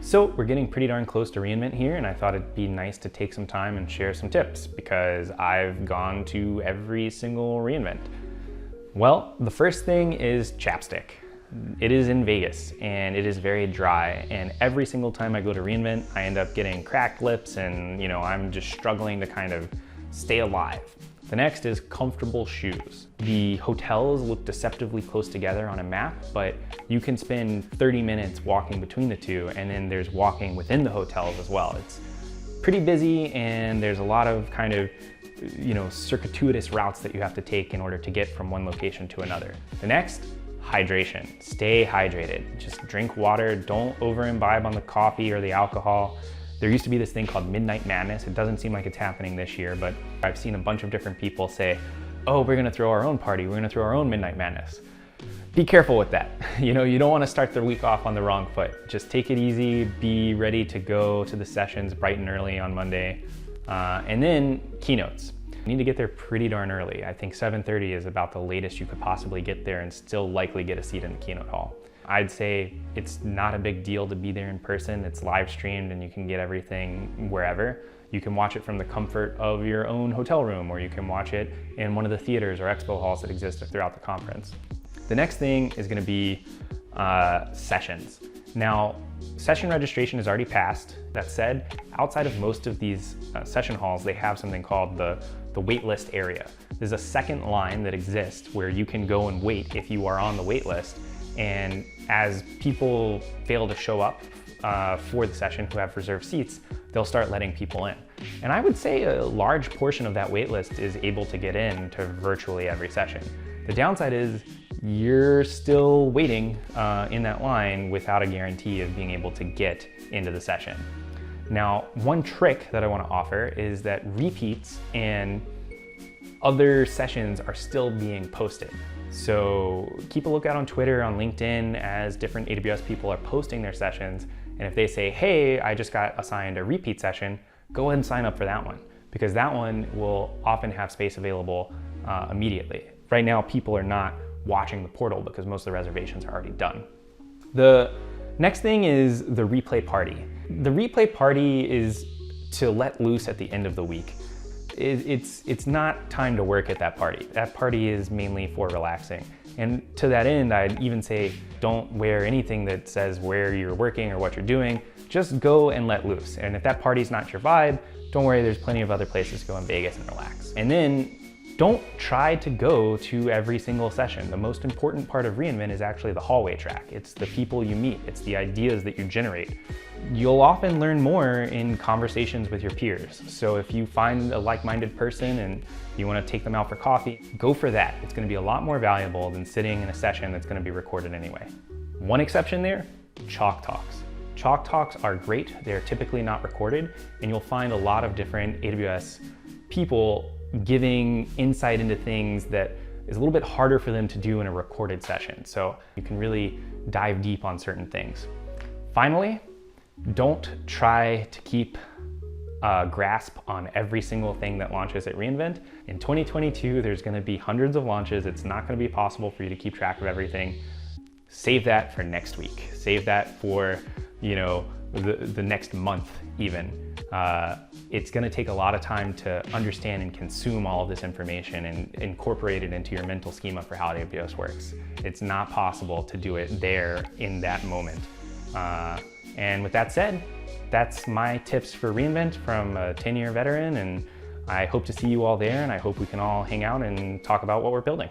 So we're getting pretty darn close to reInvent here, and I thought it'd be nice to take some time and share some tips because I've gone to every single reInvent. Well, the first thing is ChapStick. It is in Vegas and it is very dry, and every single time I go to reInvent, I end up getting cracked lips and I'm just struggling to kind of stay alive. The next is comfortable shoes. The hotels look deceptively close together on a map, but you can spend 30 minutes walking between the two, and then there's walking within the hotels as well. It's pretty busy and there's a lot of kind of circuitous routes that you have to take in order to get from one location to another. The next, hydration. Stay hydrated. Just drink water. Don't over imbibe on the coffee or the alcohol. There used to be this thing called Midnight Madness. It doesn't seem like it's happening this year, but I've seen a bunch of different people say, oh, we're gonna throw our own party. We're gonna throw our own Midnight Madness. Be careful with that. You don't wanna start the week off on the wrong foot. Just take it easy, be ready to go to the sessions bright and early on Monday. And then keynotes. You need to get there pretty darn early. I think 7:30 is about the latest you could possibly get there and still likely get a seat in the keynote hall. I'd say it's not a big deal to be there in person. It's live streamed and you can get everything wherever. You can watch it from the comfort of your own hotel room, or you can watch it in one of the theaters or expo halls that exist throughout the conference. The next thing is gonna be sessions. Now, session registration is already passed. That said, outside of most of these session halls, they have something called the waitlist area. There's a second line that exists where you can go and wait if you are on the wait list. And as people fail to show up for the session who have reserved seats, they'll start letting people in. And I would say a large portion of that wait list is able to get in to virtually every session. The downside is you're still waiting in that line without a guarantee of being able to get into the session. Now, one trick that I want to offer is that repeats and other sessions are still being posted. So keep a lookout on Twitter, on LinkedIn, as different AWS people are posting their sessions. And if they say, hey, I just got assigned a repeat session, go ahead and sign up for that one, because that one will often have space available immediately. Right now, people are not watching the portal because most of the reservations are already done. The next thing is the replay party. The replay party is to let loose at the end of the week. It's not time to work at that party. That party is mainly for relaxing. And to that end, I'd even say don't wear anything that says where you're working or what you're doing. Just go and let loose. And if that party's not your vibe, don't worry, there's plenty of other places to go in Vegas and relax. And then don't try to go to every single session. The most important part of reInvent is actually the hallway track. It's the people you meet. It's the ideas that you generate. You'll often learn more in conversations with your peers. So if you find a like-minded person and you want to take them out for coffee, go for that. It's going to be a lot more valuable than sitting in a session that's going to be recorded anyway. One exception there, Chalk Talks. Chalk Talks are great. They're typically not recorded, and you'll find a lot of different AWS people giving insight into things that is a little bit harder for them to do in a recorded session. So you can really dive deep on certain things. Finally, don't try to keep a grasp on every single thing that launches at reInvent. In 2022, there's gonna be hundreds of launches. It's not gonna be possible for you to keep track of everything. Save that for next week. Save that for, the next month even. It's gonna take a lot of time to understand and consume all of this information and incorporate it into your mental schema for how AWS works. It's not possible to do it there in that moment. And with that said, that's my tips for reInvent from a 10-year veteran, and I hope to see you all there, and I hope we can all hang out and talk about what we're building.